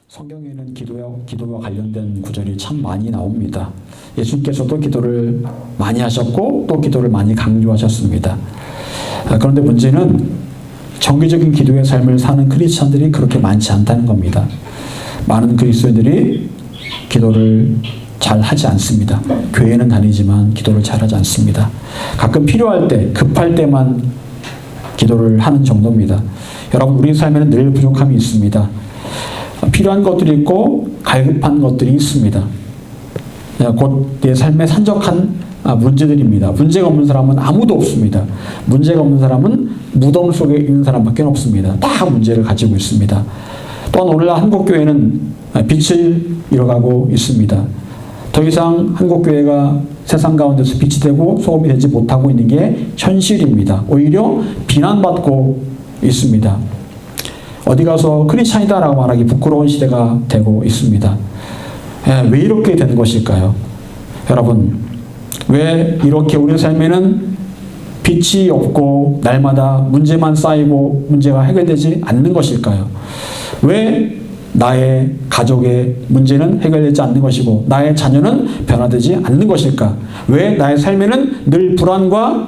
성경에는 기도와 관련된 구절이 참 많이 나옵니다. 예수님께서도 기도를 많이 하셨고 또 기도를 많이 강조하셨습니다. 그런데 문제는 정기적인 기도의 삶을 사는 크리스천들이 그렇게 많지 않다는 겁니다. 많은 그리스도인들이 기도를 잘 하지 않습니다. 교회는 다니지만 기도를 잘 하지 않습니다. 가끔 필요할 때, 급할 때만 기도를 하는 정도입니다. 여러분, 우리 삶에는 늘 부족함이 있습니다. 필요한 것들이 있고 갈급한 것들이 있습니다. 곧 내 삶에 산적한 문제들입니다. 문제가 없는 사람은 아무도 없습니다. 문제가 없는 사람은 무덤 속에 있는 사람밖에 없습니다. 다 문제를 가지고 있습니다. 또한 오늘날 한국교회는 빛을 잃어가고 있습니다. 더 이상 한국교회가 세상 가운데서 빛이 되고 소금이 되지 못하고 있는 게 현실입니다. 오히려 비난받고 있습니다. 어디 가서 크리스찬이다라고 말하기 부끄러운 시대가 되고 있습니다. 왜 이렇게 된 것일까요? 여러분, 왜 이렇게 우리 삶에는 빛이 없고 날마다 문제만 쌓이고 문제가 해결되지 않는 것일까요? 왜 나의 가족의 문제는 해결되지 않는 것이고 나의 자녀는 변화되지 않는 것일까? 왜 나의 삶에는 늘 불안과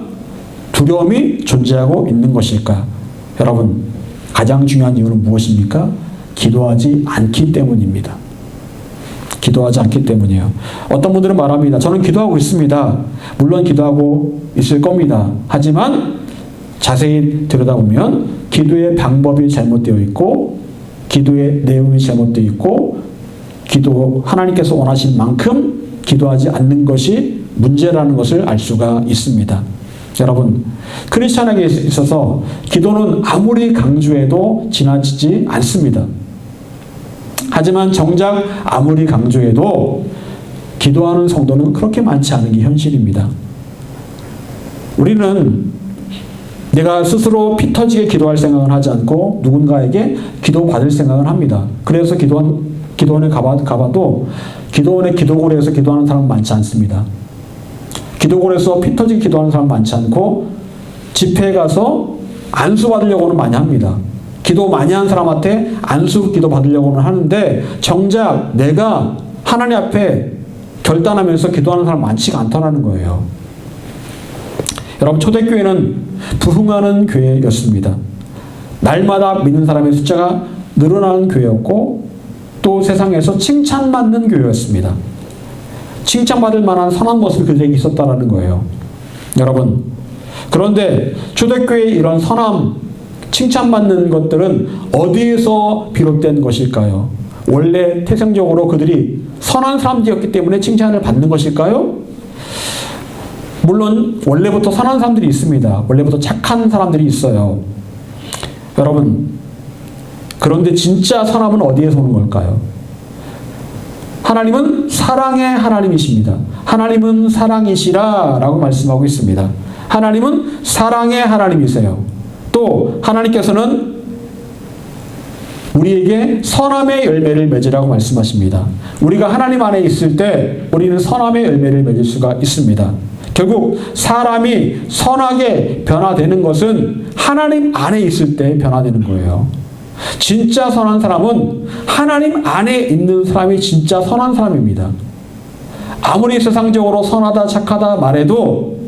두려움이 존재하고 있는 것일까? 여러분, 가장 중요한 이유는 무엇입니까? 기도하지 않기 때문입니다. 기도하지 않기 때문이에요. 어떤 분들은 말합니다. 저는 기도하고 있습니다. 물론 기도하고 있을 겁니다. 하지만 자세히 들여다보면 기도의 방법이 잘못되어 있고 기도의 내용이 잘못되어 있고 하나님께서 원하신 만큼 기도하지 않는 것이 문제라는 것을 알 수가 있습니다. 여러분, 크리스찬에게 있어서 기도는 아무리 강조해도 지나치지 않습니다. 하지만 정작 아무리 강조해도 기도하는 성도는 그렇게 많지 않은 게 현실입니다. 우리는 내가 스스로 피 터지게 기도할 생각은 하지 않고 누군가에게 기도받을 생각을 합니다. 그래서 기도원에 가봐도 기도원의 기도골에서 기도하는 사람은 많지 않습니다. 기도골에서 피 터지게 기도하는 사람은 많지 않고 집회에 가서 안수 받으려고는 많이 합니다. 기도 많이 한 사람한테 안수 기도 받으려고는 하는데 정작 내가 하나님 앞에 결단하면서 기도하는 사람 많지가 않더라는 거예요. 여러분, 초대교회는 부흥하는 교회였습니다. 날마다 믿는 사람의 숫자가 늘어나는 교회였고 또 세상에서 칭찬받는 교회였습니다. 칭찬받을 만한 선한 모습이 그들에게 있었다는 거예요. 여러분, 그런데 초대교회의 이런 선함, 칭찬받는 것들은 어디에서 비롯된 것일까요? 원래 태생적으로 그들이 선한 사람들이었기 때문에 칭찬을 받는 것일까요? 물론 원래부터 선한 사람들이 있습니다. 원래부터 착한 사람들이 있어요. 여러분, 그런데 진짜 선함은 어디에서 오는 걸까요? 하나님은 사랑의 하나님이십니다. 하나님은 사랑이시라 라고 말씀하고 있습니다. 하나님은 사랑의 하나님이세요. 또 하나님께서는 우리에게 선함의 열매를 맺으라고 말씀하십니다. 우리가 하나님 안에 있을 때 우리는 선함의 열매를 맺을 수가 있습니다. 결국 사람이 선하게 변화되는 것은 하나님 안에 있을 때 변화되는 거예요. 진짜 선한 사람은 하나님 안에 있는 사람이 진짜 선한 사람입니다. 아무리 세상적으로 선하다 착하다 말해도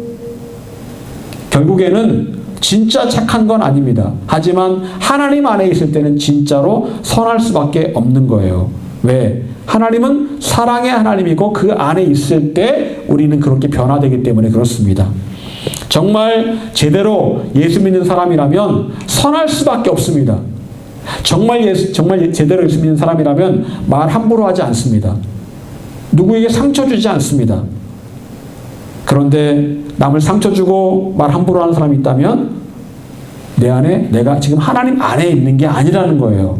결국에는 진짜 착한 건 아닙니다. 하지만 하나님 안에 있을 때는 진짜로 선할 수밖에 없는 거예요. 왜? 하나님은 사랑의 하나님이고 그 안에 있을 때 우리는 그렇게 변화되기 때문에 그렇습니다. 정말 제대로 예수 믿는 사람이라면 선할 수밖에 없습니다. 정말 제대로 예수 믿는 사람이라면 말 함부로 하지 않습니다. 누구에게 상처 주지 않습니다. 그런데 남을 상처 주고 말 함부로 하는 사람이 있다면 내 안에 내가 지금 하나님 안에 있는 게 아니라는 거예요.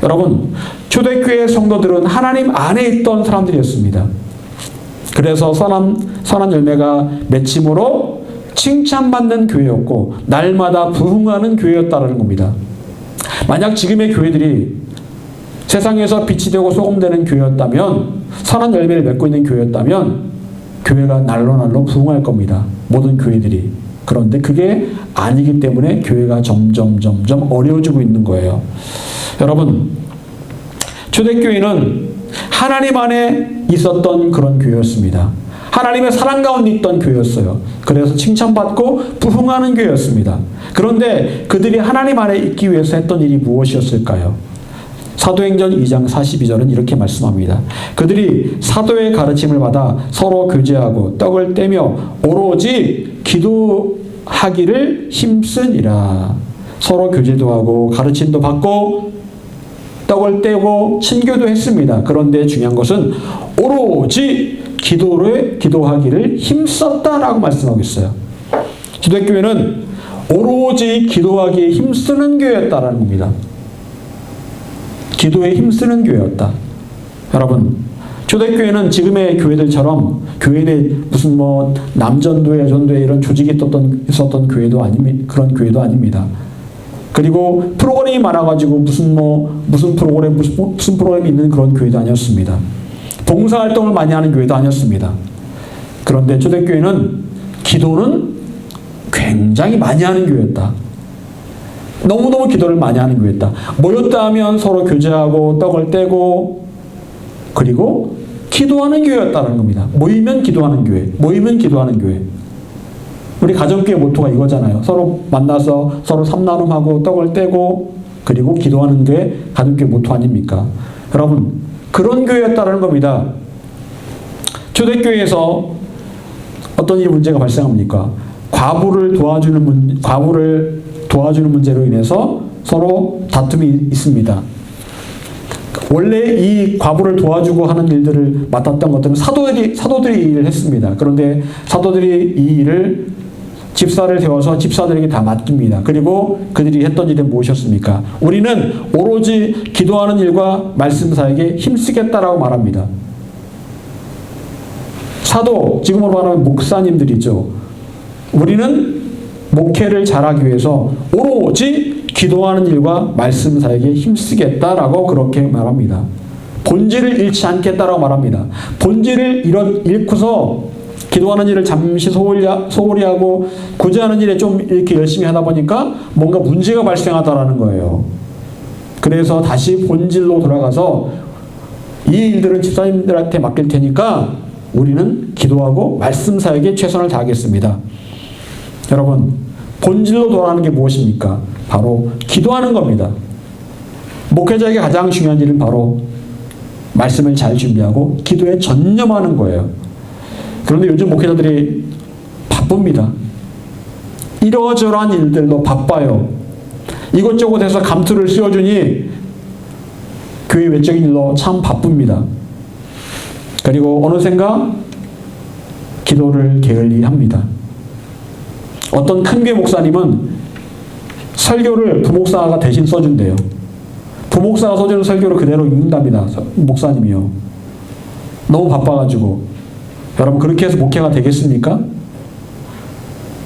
여러분, 초대교회 성도들은 하나님 안에 있던 사람들이었습니다. 그래서 선한 열매가 맺힘으로 칭찬받는 교회였고 날마다 부흥하는 교회였다는 겁니다. 만약 지금의 교회들이 세상에서 빛이 되고 소금 되는 교회였다면, 선한 열매를 맺고 있는 교회였다면 교회가 날로 부흥할 겁니다. 모든 교회들이. 그런데 그게 아니기 때문에 교회가 점점 어려워지고 있는 거예요. 여러분, 초대교회는 하나님 안에 있었던 그런 교회였습니다. 하나님의 사랑 가운데 있던 교회였어요. 그래서 칭찬받고 부흥하는 교회였습니다. 그런데 그들이 하나님 안에 있기 위해서 했던 일이 무엇이었을까요? 사도행전 2장 42절은 이렇게 말씀합니다. 그들이 사도의 가르침을 받아 서로 교제하고 떡을 떼며 오로지 기도하기를 힘쓰니라. 서로 교제도 하고 가르침도 받고 떡을 떼고 친교도 했습니다. 그런데 중요한 것은 오로지 기도하기를 힘썼다라고 말씀하고 있어요. 초대교회는 오로지 기도하기에 힘쓰는 교회였다라는 겁니다. 기도에 힘쓰는 교회였다. 여러분, 초대교회는 지금의 교회들처럼 교회 내 무슨 남전도회, 전도회 이런 조직이 있었던 교회도 그런 교회도 아닙니다. 그리고 프로그램이 많아가지고 무슨 프로그램이 있는 그런 교회도 아니었습니다. 봉사활동을 많이 하는 교회도 아니었습니다. 그런데 초대교회는 기도는 굉장히 많이 하는 교회였다. 너무너무 기도를 많이 하는 교회였다. 모였다 하면 서로 교제하고 떡을 떼고 그리고 기도하는 교회였다는 겁니다. 모이면 기도하는 교회. 모이면 기도하는 교회. 우리 가정교회 모토가 이거잖아요. 서로 만나서 서로 삼나눔하고 떡을 떼고 그리고 기도하는 게 가정교회 모토 아닙니까? 여러분, 그런 교회였다는 겁니다. 초대교회에서 어떤 일이 문제가 발생합니까? 과부를 도와주는 문제로 인해서 서로 다툼이 있습니다. 원래 이 과부를 도와주고 하는 일들을 맡았던 것들은 사도들이 이 일을 했습니다. 그런데 사도들이 이 일을 집사를 세워서 집사들에게 다 맡깁니다. 그리고 그들이 했던 일은 무엇이었습니까? 우리는 오로지 기도하는 일과 말씀 사역에 힘쓰겠다라고 말합니다. 사도, 지금으로 말하면 목사님들이죠. 우리는 목회를 잘하기 위해서 오로지 기도하는 일과 말씀 사역에 힘쓰겠다라고 그렇게 말합니다. 본질을 잃지 않겠다라고 말합니다. 본질을 잃고서 기도하는 일을 잠시 소홀히 하고 구제하는 일에 좀 이렇게 열심히 하다 보니까 뭔가 문제가 발생하다라는 거예요. 그래서 다시 본질로 돌아가서 이 일들은 집사님들한테 맡길 테니까 우리는 기도하고 말씀 사역에 최선을 다하겠습니다. 여러분, 본질로 돌아가는 게 무엇입니까? 바로 기도하는 겁니다. 목회자에게 가장 중요한 일은 바로 말씀을 잘 준비하고 기도에 전념하는 거예요. 그런데 요즘 목회자들이 바쁩니다. 이러저러한 일들로 바빠요. 이것저것 해서 감투를 씌워주니 교회 외적인 일로 참 바쁩니다. 그리고 어느샌가 기도를 게을리 합니다. 어떤 큰 교회 목사님은 설교를 부목사가 대신 써준대요. 부목사가 써주는 설교를 그대로 읽는답니다. 목사님이요. 너무 바빠가지고. 여러분, 그렇게 해서 목회가 되겠습니까?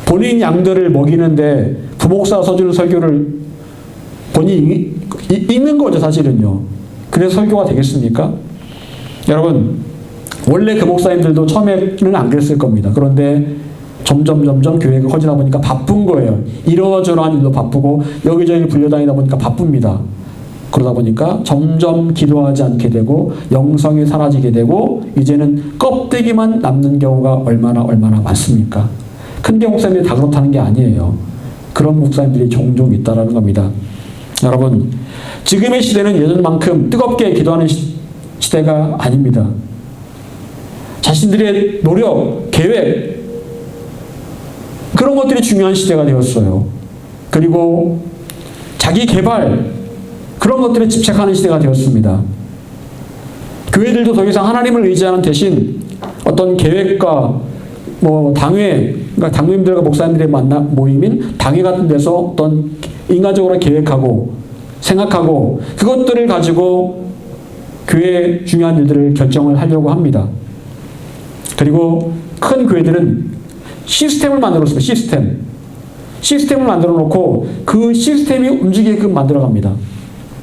본인 양들을 먹이는데 부목사가 써주는 설교를 본인이 읽는 거죠, 사실은요. 그래서 설교가 되겠습니까? 여러분, 원래 그 목사님들도 처음에는 안 그랬을 겁니다. 그런데 점점 교회가 커지다 보니까 바쁜 거예요. 이러저러한 일로 바쁘고 여기저기 불려다니다 보니까 바쁩니다. 그러다 보니까 점점 기도하지 않게 되고 영성이 사라지게 되고 이제는 껍데기만 남는 경우가 얼마나 많습니까? 큰 교회 목사님들이 다 그렇다는 게 아니에요. 그런 목사님들이 종종 있다라는 겁니다. 여러분, 지금의 시대는 예전만큼 뜨겁게 기도하는 시대가 아닙니다. 자신들의 노력, 계획, 그런 것들이 중요한 시대가 되었어요. 그리고 자기 개발, 그런 것들에 집착하는 시대가 되었습니다. 교회들도 더 이상 하나님을 의지하는 대신 어떤 계획과 그러니까 당회님들과 목사님들의 모임인 당회 같은 데서 어떤 인간적으로 계획하고 생각하고 그것들을 가지고 교회의 중요한 일들을 결정을 하려고 합니다. 그리고 큰 교회들은 시스템을 만들었습니다. 시스템을 만들어 놓고 그 시스템이 움직이게끔 만들어 갑니다.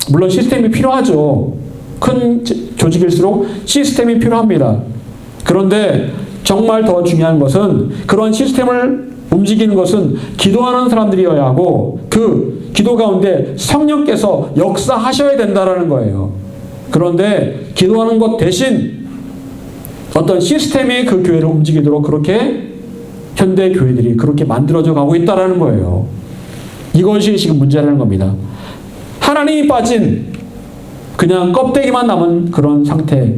물론 시스템이 필요하죠. 큰 조직일수록 시스템이 필요합니다. 그런데 정말 더 중요한 것은 그런 시스템을 움직이는 것은 기도하는 사람들이어야 하고 그 기도 가운데 성령께서 역사하셔야 된다라는 거예요. 그런데 기도하는 것 대신 어떤 시스템이 그 교회를 움직이도록 그렇게 현대 교회들이 그렇게 만들어져 가고 있다는 거예요. 이것이 지금 문제라는 겁니다. 하나님이 빠진 그냥 껍데기만 남은 그런 상태,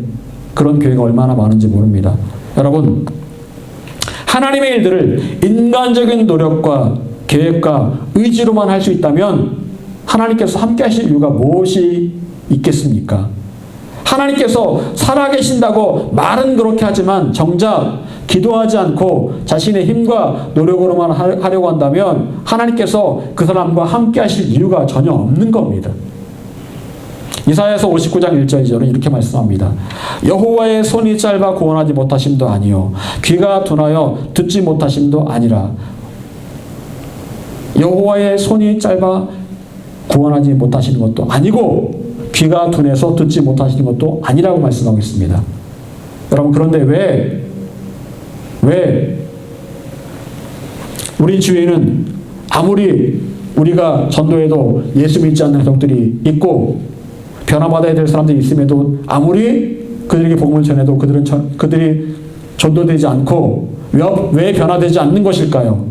그런 교회가 얼마나 많은지 모릅니다. 여러분, 하나님의 일들을 인간적인 노력과 계획과 의지로만 할 수 있다면 하나님께서 함께 하실 이유가 무엇이 있겠습니까? 하나님께서 살아계신다고 말은 그렇게 하지만 정작 기도하지 않고 자신의 힘과 노력으로만 하려고 한다면 하나님께서 그 사람과 함께 하실 이유가 전혀 없는 겁니다. 이사야서 59장 1절 2절은 이렇게 말씀합니다. 여호와의 손이 짧아 구원하지 못하심도 아니요 귀가 둔하여 듣지 못하심도 아니라. 여호와의 손이 짧아 구원하지 못하시는 것도 아니고 귀가 둔해서 듣지 못하시는 것도 아니라고 말씀하고 있습니다. 여러분, 그런데 왜 우리 주위에는 아무리 우리가 전도해도 예수 믿지 않는 가족들이 있고 변화받아야 될 사람들이 있음에도 아무리 그들에게 복음을 전해도 그들이 전도되지 않고 왜 변화되지 않는 것일까요?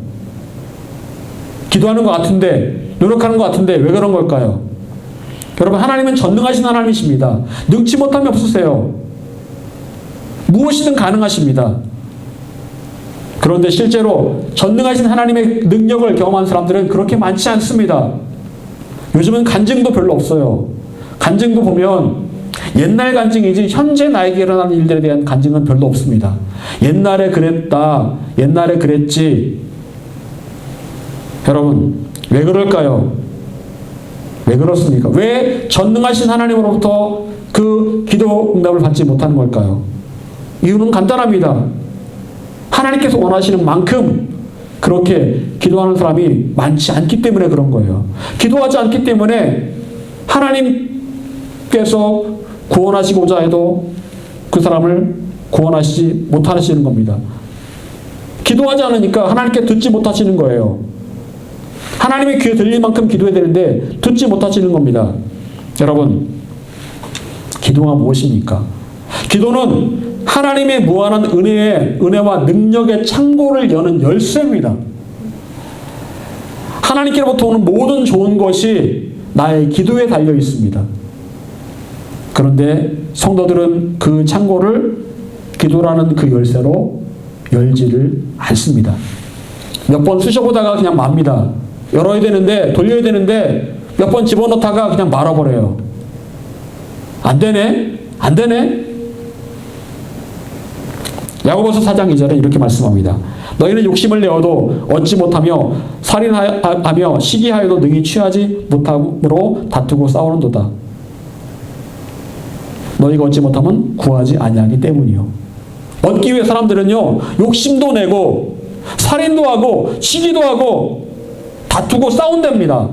기도하는 것 같은데, 노력하는 것 같은데 왜 그런 걸까요? 여러분, 하나님은 전능하신 하나님이십니다. 능치 못함이 없으세요. 무엇이든 가능하십니다. 그런데 실제로 전능하신 하나님의 능력을 경험한 사람들은 그렇게 많지 않습니다. 요즘은 간증도 별로 없어요. 간증도 보면 옛날 간증이지 현재 나에게 일어나는 일들에 대한 간증은 별로 없습니다. 옛날에 그랬다, 옛날에 그랬지. 여러분, 왜 그럴까요? 왜 그렇습니까? 왜 전능하신 하나님으로부터 그 기도 응답을 받지 못하는 걸까요? 이유는 간단합니다. 하나님께서 원하시는 만큼 그렇게 기도하는 사람이 많지 않기 때문에 그런 거예요. 기도하지 않기 때문에 하나님께서 구원하시고자 해도 그 사람을 구원하시지 못하시는 겁니다. 기도하지 않으니까 하나님께 듣지 못하시는 거예요. 하나님의 귀에 들릴 만큼 기도해야 되는데 듣지 못하시는 겁니다. 여러분, 기도가 무엇입니까? 기도는 하나님의 무한한 은혜와 능력의 창고를 여는 열쇠입니다. 하나님께로부터 오는 모든 좋은 것이 나의 기도에 달려 있습니다. 그런데 성도들은 그 창고를 기도라는 그 열쇠로 열지를 않습니다. 몇 번 쑤셔보다가 그냥 맙니다. 열어야 되는데, 돌려야 되는데 몇 번 집어넣다가 그냥 말아버려요. 안 되네? 안 되네? 야고보서 4장 2절은 이렇게 말씀합니다. 너희는 욕심을 내어도 얻지 못하며 살인하며 시기하여도 능히 취하지 못함으로 다투고 싸우는도다. 너희가 얻지 못하면 구하지 아니하기 때문이요. 얻기 위해 사람들은요, 욕심도 내고 살인도 하고 시기도 하고 다투고 싸운답니다.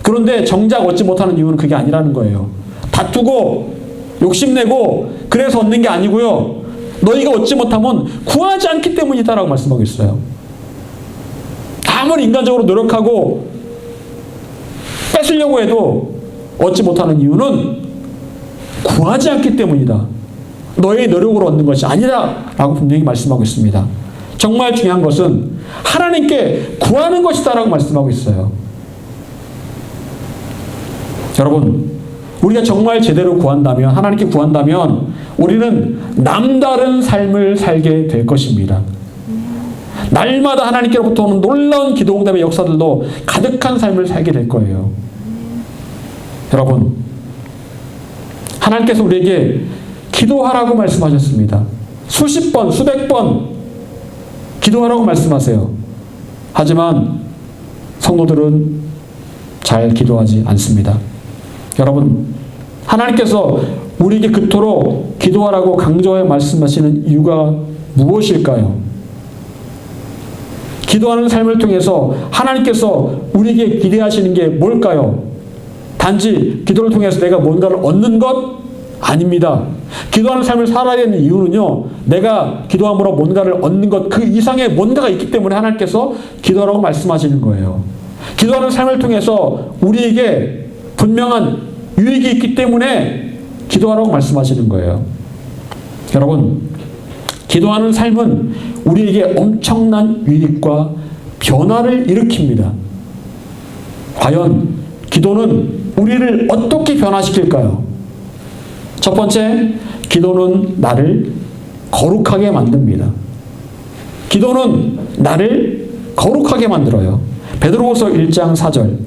그런데 정작 얻지 못하는 이유는 그게 아니라는 거예요. 다투고 욕심내고 그래서 얻는 게 아니고요, 너희가 얻지 못하면 구하지 않기 때문이다라고 말씀하고 있어요. 아무리 인간적으로 노력하고 뺏으려고 해도 얻지 못하는 이유는 구하지 않기 때문이다. 너의 노력으로 얻는 것이 아니라 라고 분명히 말씀하고 있습니다. 정말 중요한 것은 하나님께 구하는 것이다 라고 말씀하고 있어요. 여러분, 우리가 정말 제대로 구한다면, 하나님께 구한다면 우리는 남다른 삶을 살게 될 것입니다. 날마다 하나님께로부터 오는 놀라운 기도 응답의 역사들도 가득한 삶을 살게 될 거예요. 여러분, 하나님께서 우리에게 기도하라고 말씀하셨습니다. 수십 번, 수백 번 기도하라고 말씀하세요. 하지만 성도들은 잘 기도하지 않습니다. 여러분, 하나님께서 우리에게 그토록 기도하라고 강조해 말씀하시는 이유가 무엇일까요? 기도하는 삶을 통해서 하나님께서 우리에게 기대하시는 게 뭘까요? 단지 기도를 통해서 내가 뭔가를 얻는 것? 아닙니다. 기도하는 삶을 살아야 되는 이유는요, 내가 기도함으로 뭔가를 얻는 것, 그 이상의 뭔가가 있기 때문에 하나님께서 기도하라고 말씀하시는 거예요. 기도하는 삶을 통해서 우리에게 분명한 유익이 있기 때문에 기도하라고 말씀하시는 거예요. 여러분, 기도하는 삶은 우리에게 엄청난 유익과 변화를 일으킵니다. 과연 기도는 우리를 어떻게 변화시킬까요? 첫 번째, 기도는 나를 거룩하게 만듭니다. 기도는 나를 거룩하게 만들어요. 베드로후서 1장 4절.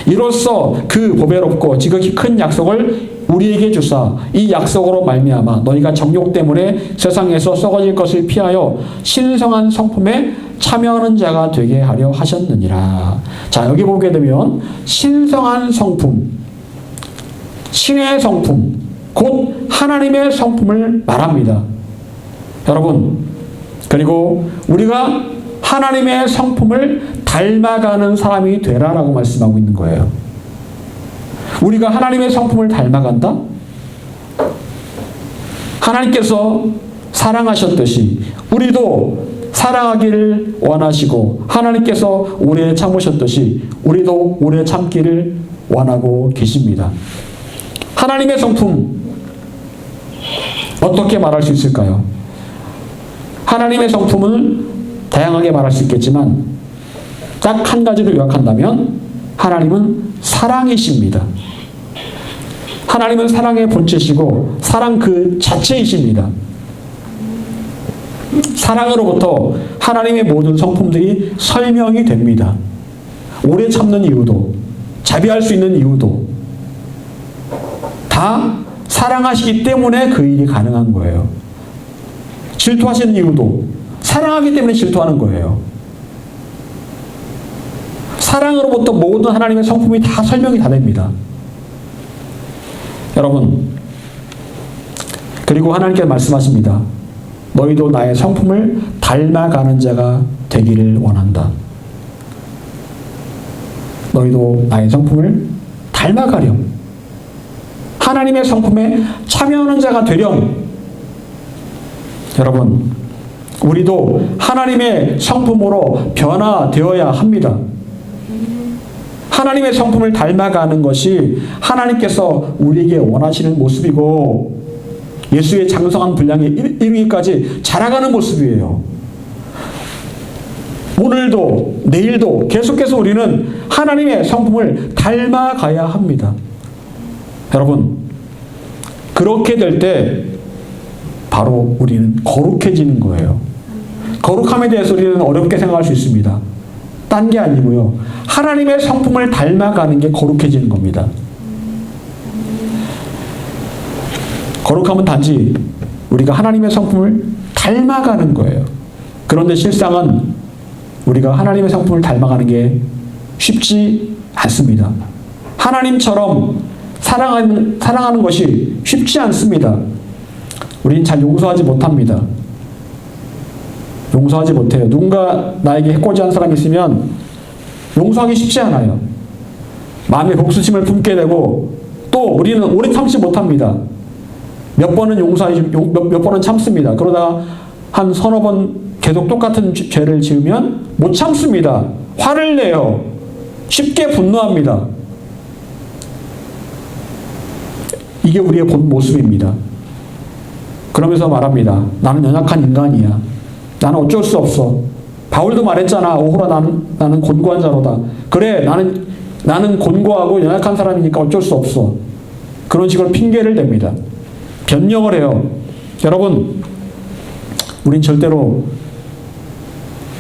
이로써 그 보배롭고 지극히 큰 약속을 우리에게 주사 이 약속으로 말미암아 너희가 정욕 때문에 세상에서 썩어질 것을 피하여 신성한 성품에 참여하는 자가 되게 하려 하셨느니라. 자, 여기 보게 되면 신성한 성품, 신의 성품, 곧 하나님의 성품을 말합니다. 여러분, 그리고 우리가 하나님의 성품을 닮아가는 사람이 되라라고 말씀하고 있는 거예요. 우리가 하나님의 성품을 닮아간다? 하나님께서 사랑하셨듯이 우리도 사랑하기를 원하시고, 하나님께서 오래 참으셨듯이 우리도 오래 참기를 원하고 계십니다. 하나님의 성품 어떻게 말할 수 있을까요? 하나님의 성품을 다양하게 말할 수 있겠지만 딱 한 가지로 요약한다면 하나님은 사랑이십니다. 하나님은 사랑의 본체시고 사랑 그 자체이십니다. 사랑으로부터 하나님의 모든 성품들이 설명이 됩니다. 오래 참는 이유도, 자비할 수 있는 이유도 다 사랑하시기 때문에 그 일이 가능한 거예요. 질투하시는 이유도 사랑하기 때문에 질투하는 거예요. 사랑으로부터 모든 하나님의 성품이 다 설명이 다 됩니다. 여러분, 그리고 하나님께서 말씀하십니다. 너희도 나의 성품을 닮아가는 자가 되기를 원한다. 너희도 나의 성품을 닮아가렴. 하나님의 성품에 참여하는 자가 되렴. 여러분, 우리도 하나님의 성품으로 변화되어야 합니다. 하나님의 성품을 닮아가는 것이 하나님께서 우리에게 원하시는 모습이고 예수의 장성한 분량에 이르기까지 자라가는 모습이에요. 오늘도 내일도 계속해서 우리는 하나님의 성품을 닮아가야 합니다. 여러분, 그렇게 될 때 바로 우리는 거룩해지는 거예요. 거룩함에 대해서 우리는 어렵게 생각할 수 있습니다. 딴 게 아니고요. 하나님의 성품을 닮아가는 게 거룩해지는 겁니다. 거룩함은 단지 우리가 하나님의 성품을 닮아가는 거예요. 그런데 실상은 우리가 하나님의 성품을 닮아가는 게 쉽지 않습니다. 하나님처럼 사랑하는 것이 쉽지 않습니다. 우리는 잘 용서하지 못합니다. 용서하지 못해요. 누군가 나에게 해코지한 사람이 있으면 용서하기 쉽지 않아요. 마음에 복수심을 품게 되고 또 우리는 오래 참지 못합니다. 몇 번은 몇 번은 참습니다. 그러다가 한 서너 번 계속 똑같은 죄를 지으면 못 참습니다. 화를 내요. 쉽게 분노합니다. 이게 우리의 본 모습입니다. 그러면서 말합니다. 나는 연약한 인간이야. 나는 어쩔 수 없어. 바울도 말했잖아. 오호라 나는 곤고한 자로다. 그래, 나는 곤고하고 연약한 사람이니까 어쩔 수 없어. 그런 식으로 핑계를 댑니다. 변명을 해요. 여러분, 우린 절대로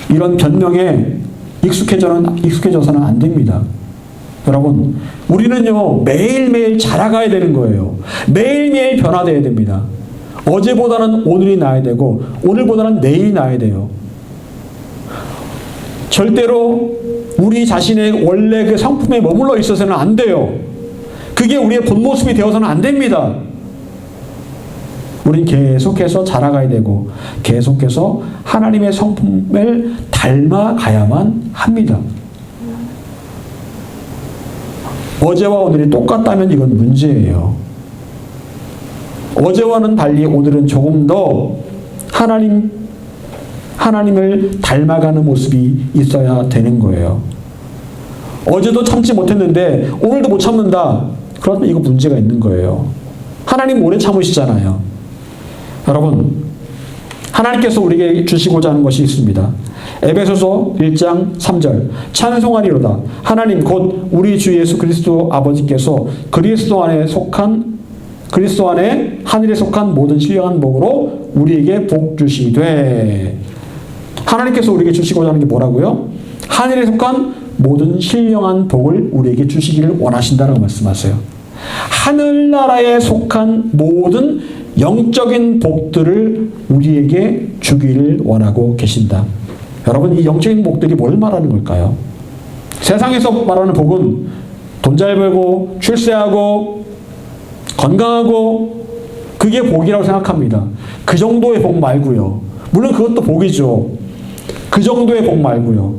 이런 변명에 익숙해져서는 안 됩니다. 여러분, 우리는요, 매일매일 자라가야 되는 거예요. 매일매일 변화되어야 됩니다. 어제보다는 오늘이 나아야 되고, 오늘보다는 내일이 나아야 돼요. 절대로 우리 자신의 원래 그 성품에 머물러 있어서는 안 돼요. 그게 우리의 본 모습이 되어서는 안 됩니다. 우린 계속해서 자라가야 되고, 계속해서 하나님의 성품을 닮아가야만 합니다. 어제와 오늘이 똑같다면 이건 문제예요. 어제와는 달리 오늘은 조금 더 하나님을 닮아가는 모습이 있어야 되는 거예요. 어제도 참지 못했는데 오늘도 못 참는다. 그러면 이거 문제가 있는 거예요. 하나님 오래 참으시잖아요. 여러분, 하나님께서 우리에게 주시고자 하는 것이 있습니다. 에베소서 1장 3절 찬송하리로다. 하나님 곧 우리 주 예수 그리스도 아버지께서 그리스도 안에 하늘에 속한 모든 신령한 복으로 우리에게 복 주시되. 하나님께서 우리에게 주시고자 하는 게 뭐라고요? 하늘에 속한 모든 신령한 복을 우리에게 주시기를 원하신다라고 말씀하세요. 하늘나라에 속한 모든 영적인 복들을 우리에게 주기를 원하고 계신다. 여러분, 이 영적인 복들이 뭘 말하는 걸까요? 세상에서 말하는 복은 돈 잘 벌고 출세하고 건강하고 그게 복이라고 생각합니다. 그 정도의 복 말고요. 물론 그것도 복이죠. 그 정도의 복 말고요.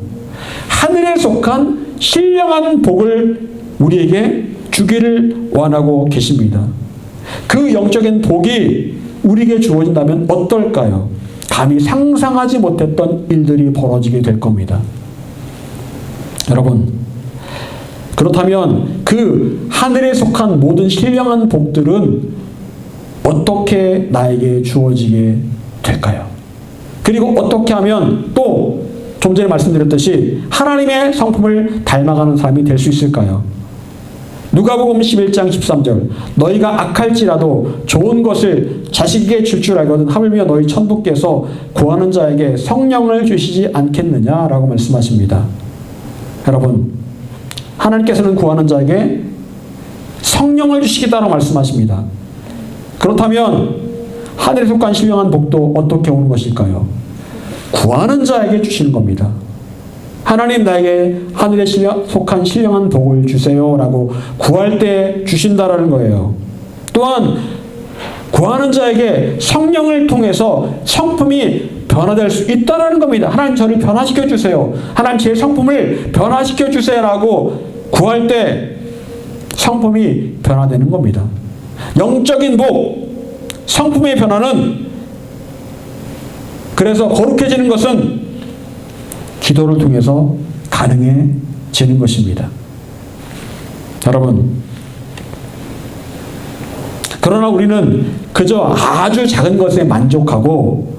하늘에 속한 신령한 복을 우리에게 주기를 원하고 계십니다. 그 영적인 복이 우리에게 주어진다면 어떨까요? 감히 상상하지 못했던 일들이 벌어지게 될 겁니다. 여러분, 그렇다면 그 하늘에 속한 모든 신령한 복들은 어떻게 나에게 주어지게 될까요? 그리고 어떻게 하면 또 좀 전에 말씀드렸듯이 하나님의 성품을 닮아가는 사람이 될 수 있을까요? 누가복음 11장 13절 너희가 악할지라도 좋은 것을 자식에게 줄 알거든 하물며 너희 천부께서 구하는 자에게 성령을 주시지 않겠느냐라고 말씀하십니다. 여러분, 하나님께서는 구하는 자에게 성령을 주시겠다라고 말씀하십니다. 그렇다면 하늘에 속한 신령한 복도 어떻게 오는 것일까요? 구하는 자에게 주시는 겁니다. 하나님 나에게 하늘에 속한 신령한 복을 주세요라고 구할 때 주신다라는 거예요. 또한 구하는 자에게 성령을 통해서 성품이 변화될 수 있다라는 겁니다. 하나님 저를 변화시켜 주세요. 하나님 제 성품을 변화시켜 주세요라고 구할 때 성품이 변화되는 겁니다. 영적인 복, 성품의 변화는 그래서 거룩해지는 것은 기도를 통해서 가능해지는 것입니다. 여러분, 그러나 우리는 그저 아주 작은 것에 만족하고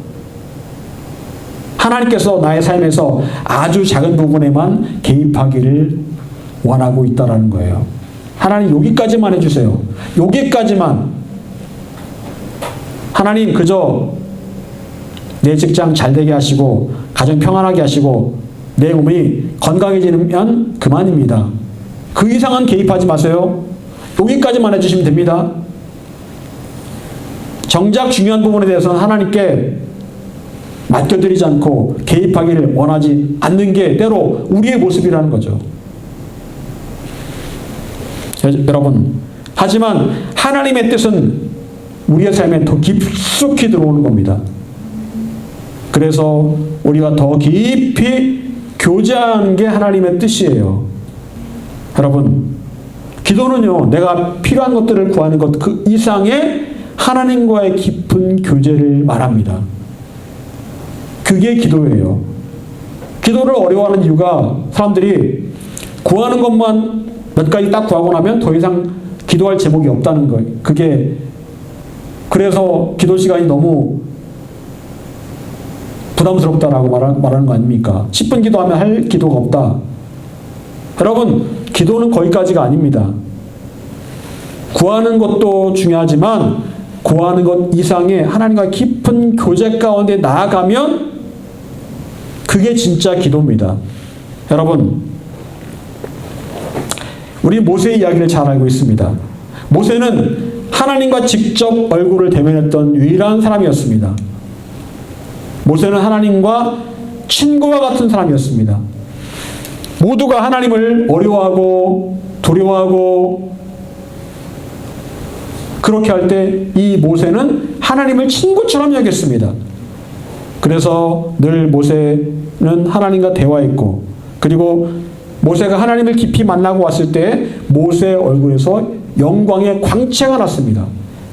하나님께서 나의 삶에서 아주 작은 부분에만 개입하기를 원하고 있다는 거예요. 하나님 여기까지만 해주세요. 여기까지만. 하나님 그저 내 직장 잘 되게 하시고 가정 평안하게 하시고 내 몸이 건강해지면 그만입니다. 그 이상은 개입하지 마세요. 여기까지만 해주시면 됩니다. 정작 중요한 부분에 대해서는 하나님께 맡겨드리지 않고 개입하기를 원하지 않는 게 때로 우리의 모습이라는 거죠. 여러분, 하지만 하나님의 뜻은 우리의 삶에 더 깊숙이 들어오는 겁니다. 그래서 우리가 더 깊이 교제하는 게 하나님의 뜻이에요. 여러분, 기도는요, 내가 필요한 것들을 구하는 것 그 이상의 하나님과의 깊은 교제를 말합니다. 그게 기도예요. 기도를 어려워하는 이유가 사람들이 구하는 것만 몇 가지 딱 구하고 나면 더 이상 기도할 제목이 없다는 거예요. 그래서 기도 시간이 너무 부담스럽다라고 말하는 거 아닙니까? 10분 기도하면 할 기도가 없다. 여러분, 기도는 거기까지가 아닙니다. 구하는 것도 중요하지만 구하는 것 이상의 하나님과 깊은 교제 가운데 나아가면 그게 진짜 기도입니다. 여러분, 우리 모세의 이야기를 잘 알고 있습니다. 모세는 하나님과 직접 얼굴을 대면했던 유일한 사람이었습니다. 모세는 하나님과 친구와 같은 사람이었습니다. 모두가 하나님을 어려워하고 두려워하고 그렇게 할 때 이 모세는 하나님을 친구처럼 여겼습니다. 그래서 늘 모세는 하나님과 대화했고, 그리고 모세가 하나님을 깊이 만나고 왔을 때 모세의 얼굴에서 영광의 광채가 났습니다.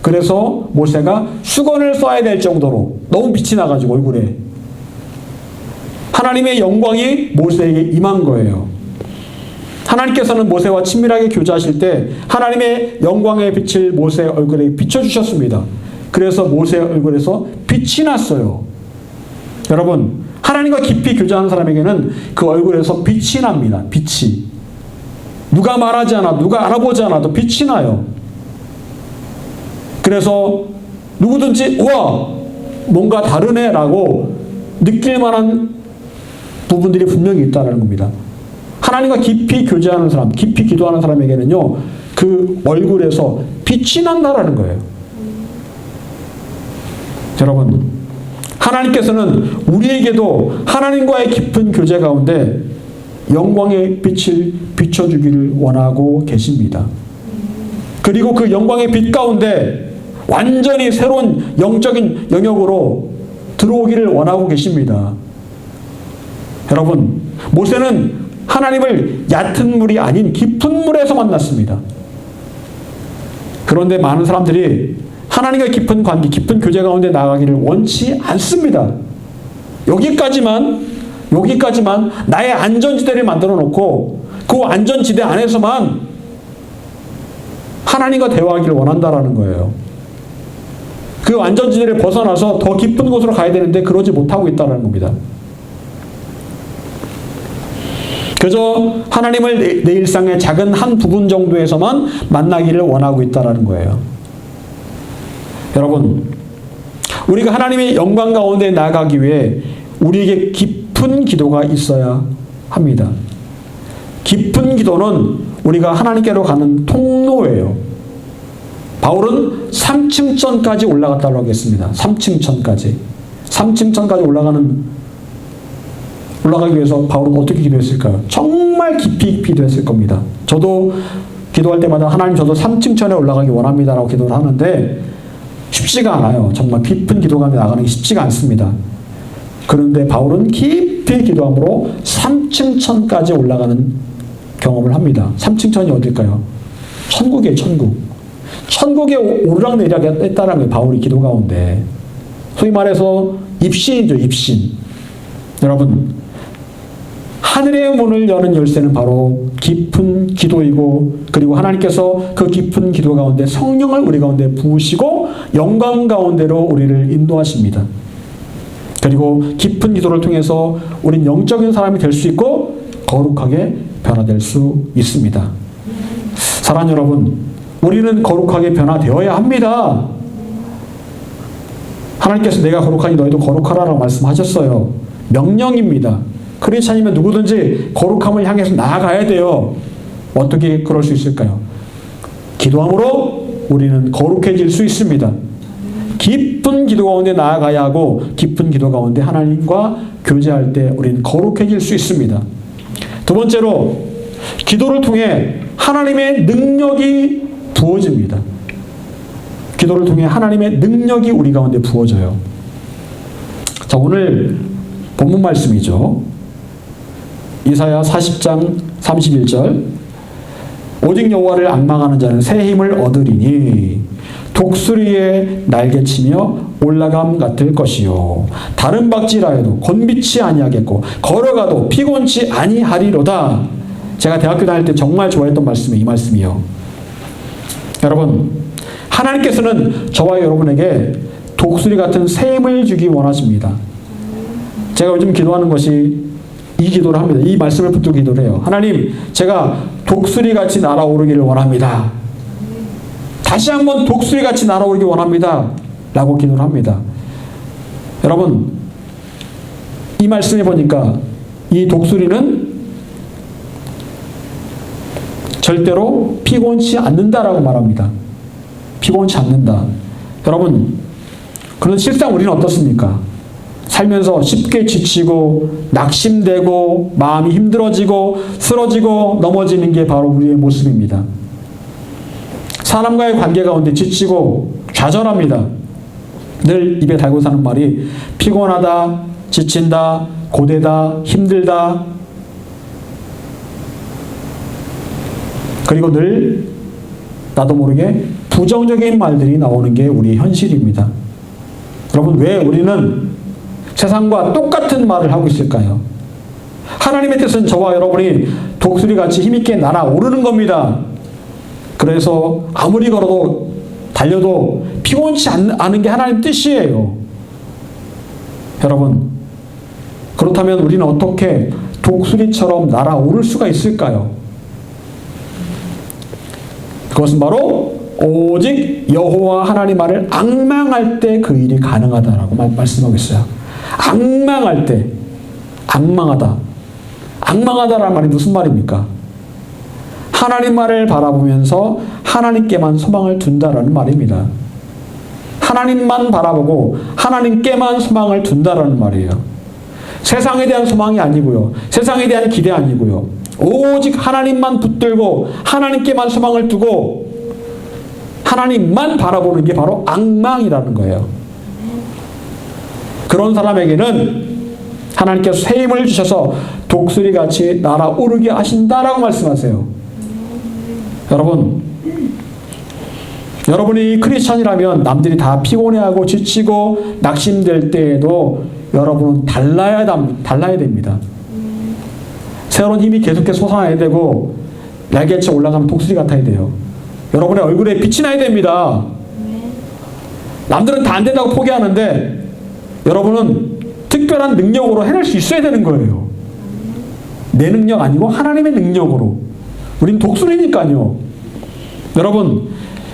그래서 모세가 수건을 써야 될 정도로 너무 빛이 나가지고 얼굴에 하나님의 영광이 모세에게 임한 거예요. 하나님께서는 모세와 친밀하게 교제하실 때 하나님의 영광의 빛을 모세의 얼굴에 비춰주셨습니다. 그래서 모세의 얼굴에서 빛이 났어요. 여러분, 하나님과 깊이 교제하는 사람에게는 그 얼굴에서 빛이 납니다. 빛이. 누가 말하지 않아도, 누가 알아보지 않아도 빛이 나요. 그래서 누구든지 우와 뭔가 다르네 라고 느낄 만한 부분들이 분명히 있다는 겁니다. 하나님과 깊이 교제하는 사람, 깊이 기도하는 사람에게는요, 그 얼굴에서 빛이 난다라는 거예요. 여러분, 하나님께서는 우리에게도 하나님과의 깊은 교제 가운데 영광의 빛을 비춰주기를 원하고 계십니다. 그리고 그 영광의 빛 가운데 완전히 새로운 영적인 영역으로 들어오기를 원하고 계십니다. 여러분, 모세는 하나님을 얕은 물이 아닌 깊은 물에서 만났습니다. 그런데 많은 사람들이 하나님과 깊은 관계, 깊은 교제 가운데 나가기를 원치 않습니다. 여기까지만 나의 안전지대를 만들어 놓고 그 안전지대 안에서만 하나님과 대화하기를 원한다라는 거예요. 그 안전지대를 벗어나서 더 깊은 곳으로 가야 되는데 그러지 못하고 있다는 겁니다. 그저 하나님을 내 일상의 작은 한 부분 정도에서만 만나기를 원하고 있다는 거예요. 여러분, 우리가 하나님의 영광 가운데 나아가기 위해 우리에게 깊은 기도가 있어야 합니다. 깊은 기도는 우리가 하나님께로 가는 통로예요. 바울은 3층천까지 올라갔다고 하겠습니다. 3층천까지. 3층천까지 올라가기 위해서 바울은 어떻게 기도했을까요? 정말 깊이 기도했을 겁니다. 저도 기도할 때마다 하나님 저도 3층천에 올라가기 원합니다라고 기도를 하는데 쉽지가 않아요. 정말 깊은 기도감에 나가는 게 쉽지가 않습니다. 그런데 바울은 깊이 기도함으로 3층천까지 올라가는 경험을 합니다. 3층천이 어딜까요? 천국이에요, 천국. 천국에 오르락내리락 했다는 거예요, 바울이 기도 가운데. 소위 말해서 입신이죠, 입신. 여러분, 하늘의 문을 여는 열쇠는 바로 깊은 기도이고, 그리고 하나님께서 그 깊은 기도 가운데 성령을 우리 가운데 부으시고 영광 가운데로 우리를 인도하십니다. 그리고 깊은 기도를 통해서 우린 영적인 사람이 될 수 있고 거룩하게 변화될 수 있습니다. 사랑하는 여러분, 우리는 거룩하게 변화되어야 합니다. 하나님께서 내가 거룩하니 너희도 거룩하라라고 말씀하셨어요. 명령입니다. 크리스찬이면 누구든지 거룩함을 향해서 나아가야 돼요. 어떻게 그럴 수 있을까요? 기도함으로 우리는 거룩해질 수 있습니다. 깊은 기도 가운데 나아가야 하고 깊은 기도 가운데 하나님과 교제할 때 우리는 거룩해질 수 있습니다. 두 번째로 기도를 통해 하나님의 능력이 부어집니다. 기도를 통해 하나님의 능력이 우리 가운데 부어져요. 자, 오늘 본문 말씀이죠. 이사야 40장 31절. 오직 여호와를 앙망하는 자는 새 힘을 얻으리니 독수리의 날개치며 올라감 같을 것이요 다른 박질하여도 곤비치 아니하겠고 걸어가도 피곤치 아니하리로다. 제가 대학교 다닐 때 정말 좋아했던 말씀이 이 말씀이요. 여러분, 하나님께서는 저와 여러분에게 독수리 같은 새 힘을 주기 원하십니다. 제가 요즘 기도하는 것이 이 기도를 합니다. 이 말씀을 붙들고 기도를 해요. 하나님, 제가 독수리같이 날아오르기를 원합니다. 다시 한번 독수리같이 날아오르기 원합니다. 라고 기도를 합니다. 여러분, 이 말씀해 보니까 이 독수리는 절대로 피곤치 않는다라고 말합니다. 피곤치 않는다. 여러분, 그런 실상 우리는 어떻습니까? 살면서 쉽게 지치고 낙심되고 마음이 힘들어지고 쓰러지고 넘어지는 게 바로 우리의 모습입니다. 사람과의 관계 가운데 지치고 좌절합니다. 늘 입에 달고 사는 말이 피곤하다, 지친다, 고되다, 힘들다. 그리고 늘 나도 모르게 부정적인 말들이 나오는 게 우리의 현실입니다. 여러분, 왜 우리는 세상과 똑같은 말을 하고 있을까요? 하나님의 뜻은 저와 여러분이 독수리같이 힘있게 날아오르는 겁니다. 그래서 아무리 걸어도 달려도 피곤치 않은 게 하나님 뜻이에요. 여러분, 그렇다면 우리는 어떻게 독수리처럼 날아오를 수가 있을까요? 그것은 바로 오직 여호와 하나님 말을 앙망할 때 그 일이 가능하다라고 말씀하고 있어요. 앙망할 때, 앙망하다. 앙망하다라는 말이 무슨 말입니까? 하나님 말을 바라보면서 하나님께만 소망을 둔다라는 말입니다. 하나님만 바라보고 하나님께만 소망을 둔다라는 말이에요. 세상에 대한 소망이 아니고요. 세상에 대한 기대 아니고요. 오직 하나님만 붙들고 하나님께만 소망을 두고 하나님만 바라보는 게 바로 앙망이라는 거예요. 그런 사람에게는 하나님께서 새 힘을 주셔서 독수리같이 날아오르게 하신다라고 말씀하세요. 여러분이 크리스찬이라면 남들이 다 피곤해하고 지치고 낙심될 때에도 여러분은 달라야 됩니다. 새로운 힘이 계속해서 솟아나야 되고 날개쳐 올라가는 독수리 같아야 돼요. 여러분의 얼굴에 빛이 나야 됩니다. 남들은 다 안 된다고 포기하는데 여러분은 특별한 능력으로 해낼 수 있어야 되는 거예요. 내 능력 아니고 하나님의 능력으로. 우린 독수리니까요. 여러분,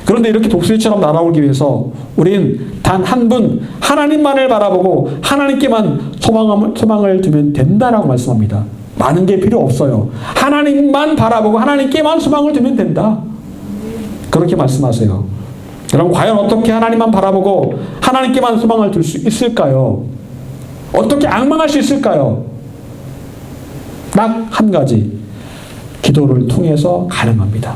그런데 이렇게 독수리처럼 날아오기 위해서 우린 단 한 분 하나님만을 바라보고 하나님께만 소망을 두면 된다라고 말씀합니다. 많은 게 필요 없어요. 하나님만 바라보고 하나님께만 소망을 두면 된다. 그렇게 말씀하세요. 여러분, 과연 어떻게 하나님만 바라보고 하나님께만 소망을 둘 수 있을까요? 어떻게 앙망할 수 있을까요? 딱 한 가지, 기도를 통해서 가능합니다.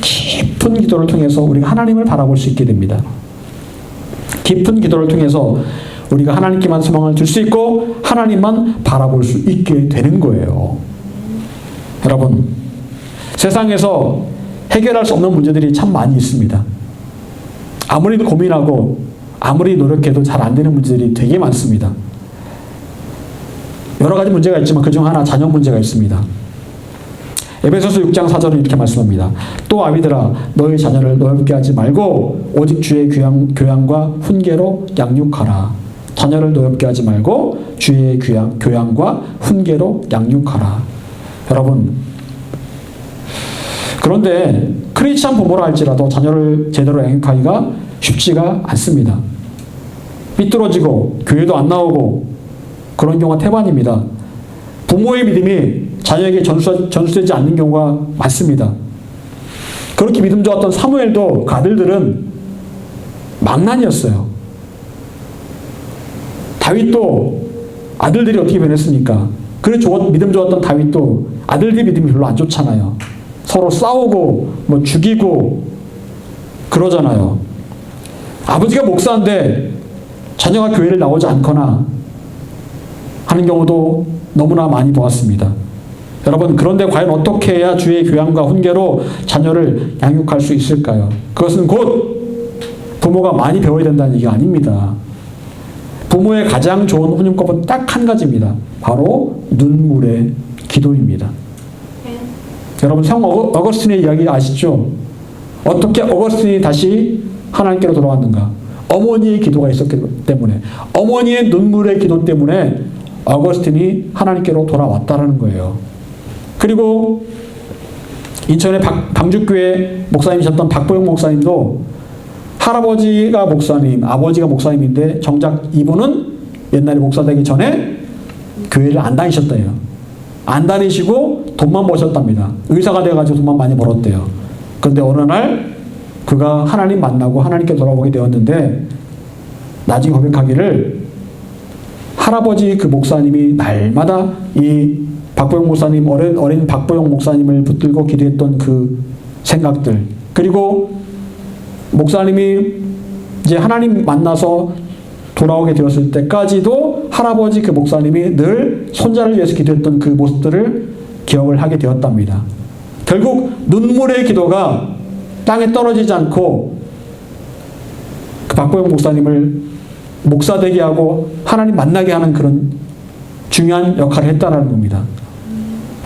깊은 기도를 통해서 우리가 하나님을 바라볼 수 있게 됩니다. 깊은 기도를 통해서 우리가 하나님께만 소망을 줄 수 있고 하나님만 바라볼 수 있게 되는 거예요. 여러분, 세상에서 해결할 수 없는 문제들이 참 많이 있습니다. 아무리 고민하고 아무리 노력해도 잘 안 되는 문제들이 되게 많습니다. 여러 가지 문제가 있지만 그중 하나 자녀 문제가 있습니다. 에베소서 6장 4절은 이렇게 말씀합니다. 또 아비들아 너희 자녀를 노엽게 하지 말고 오직 주의 교양과 훈계로 양육하라. 자녀를 노엽게 하지 말고 주의 교양과 훈계로 양육하라. 여러분, 그런데 크리스찬 부모라 할지라도 자녀를 제대로 양육하기가 쉽지가 않습니다. 삐뚤어지고 교회도 안 나오고 그런 경우가 태반입니다. 부모의 믿음이 자녀에게 전수되지 않는 경우가 많습니다. 그렇게 믿음 좋았던 사무엘도 그 아들들은 망난이었어요. 다윗도 아들들이 어떻게 변했습니까? 믿음 좋았던 다윗도 아들들의 믿음이 별로 안 좋잖아요. 서로 싸우고 뭐 죽이고 그러잖아요. 아버지가 목사인데 자녀가 교회를 나오지 않거나 하는 경우도 너무나 많이 보았습니다. 여러분, 그런데 과연 어떻게 해야 주의 교양과 훈계로 자녀를 양육할 수 있을까요? 그것은 곧 부모가 많이 배워야 된다는 얘기가 아닙니다. 부모의 가장 좋은 훈육법은 딱 한 가지입니다. 바로 눈물의 기도입니다. 여러분, 성 어거스틴의 이야기 아시죠? 어떻게 어거스틴이 다시 하나님께로 돌아왔는가? 어머니의 기도가 있었기 때문에, 어머니의 눈물의 기도 때문에 어거스틴이 하나님께로 돌아왔다는 거예요. 그리고 인천의 방주교회 목사님이셨던 박보영 목사님도 할아버지가 목사님, 아버지가 목사님인데 정작 이분은 옛날에 목사 되기 전에 교회를 안 다니셨대요. 안 다니시고 돈만 버셨답니다. 의사가 돼가지고 돈만 많이 벌었대요. 그런데 어느 날 그가 하나님 만나고 하나님께 돌아오게 되었는데 나중에 고백하기를 할아버지 그 목사님이 날마다 이 박보영 목사님, 어린 박보영 목사님을 붙들고 기도했던 그 생각들, 그리고 목사님이 이제 하나님 만나서 돌아오게 되었을 때까지도 할아버지 그 목사님이 늘 손자를 위해서 기도했던 그 모습들을 기억을 하게 되었답니다. 결국 눈물의 기도가 땅에 떨어지지 않고 그 박보영 목사님을 목사 되게 하고 하나님 만나게 하는 그런 중요한 역할을 했다는 겁니다.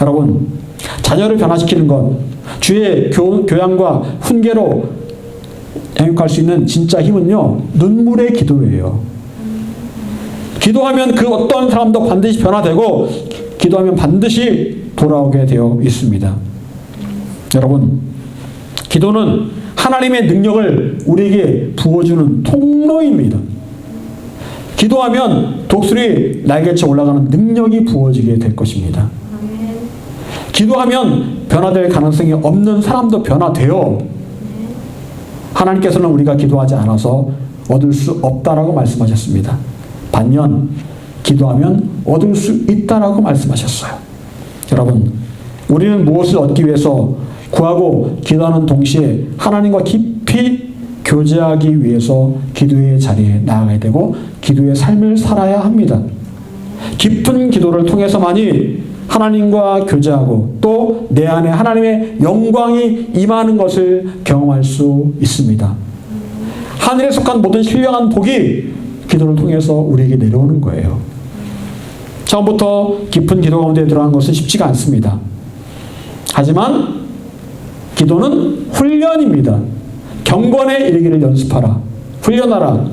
여러분, 자녀를 변화시키는 것, 주의 교양과 훈계로 양육할 수 있는 진짜 힘은요, 눈물의 기도예요. 기도하면 그 어떤 사람도 반드시 변화되고, 기도하면 반드시 돌아오게 되어 있습니다. 여러분, 기도는 하나님의 능력을 우리에게 부어주는 통로입니다. 기도하면 독수리 날개쳐 올라가는 능력이 부어지게 될 것입니다. 기도하면 변화될 가능성이 없는 사람도 변화되어, 하나님께서는 우리가 기도하지 않아서 얻을 수 없다라고 말씀하셨습니다. 반면 기도하면 얻을 수 있다라고 말씀하셨어요. 여러분, 우리는 무엇을 얻기 위해서 구하고 기도하는 동시에 하나님과 깊이 교제하기 위해서 기도의 자리에 나아가야 되고 기도의 삶을 살아야 합니다. 깊은 기도를 통해서만이 하나님과 교제하고 또 내 안에 하나님의 영광이 임하는 것을 경험할 수 있습니다. 하늘에 속한 모든 신령한 복이 기도를 통해서 우리에게 내려오는 거예요. 처음부터 깊은 기도 가운데 들어간 것은 쉽지가 않습니다. 하지만 기도는 훈련입니다. 경건에 이르기를 연습하라. 훈련하라.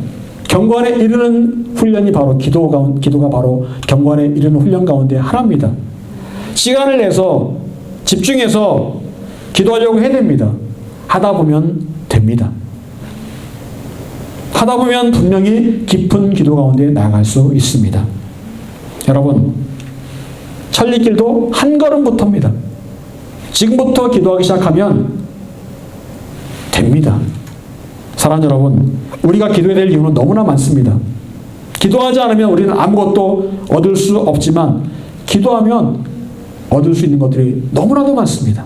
경건에 이르는 훈련이 바로 기도가 바로 경건에 이르는 훈련 가운데 하나입니다. 시간을 내서 집중해서 기도하려고 해야 됩니다. 하다 보면 됩니다. 하다 보면 분명히 깊은 기도 가운데 나아갈 수 있습니다. 여러분, 천리길도 한 걸음부터입니다. 지금부터 기도하기 시작하면 됩니다. 사랑하는 여러분, 우리가 기도해야 될 이유는 너무나 많습니다. 기도하지 않으면 우리는 아무것도 얻을 수 없지만 기도하면 얻을 수 있는 것들이 너무나도 많습니다.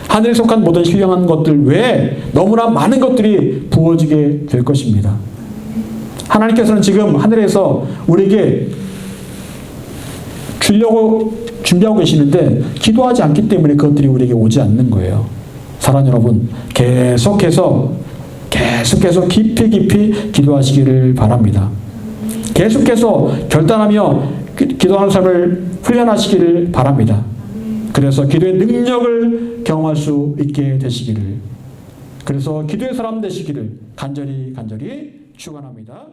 하늘에 속한 모든 신령한 것들 외에 너무나 많은 것들이 부어지게 될 것입니다. 하나님께서는 지금 하늘에서 우리에게 주려고 준비하고 계시는데 기도하지 않기 때문에 그것들이 우리에게 오지 않는 거예요. 사랑하는 여러분, 계속해서 깊이 기도하시기를 바랍니다. 계속해서 결단하며 기도하는 삶을 훈련하시기를 바랍니다. 그래서 기도의 능력을 경험할 수 있게 되시기를, 그래서 기도의 사람 되시기를 간절히 축원합니다.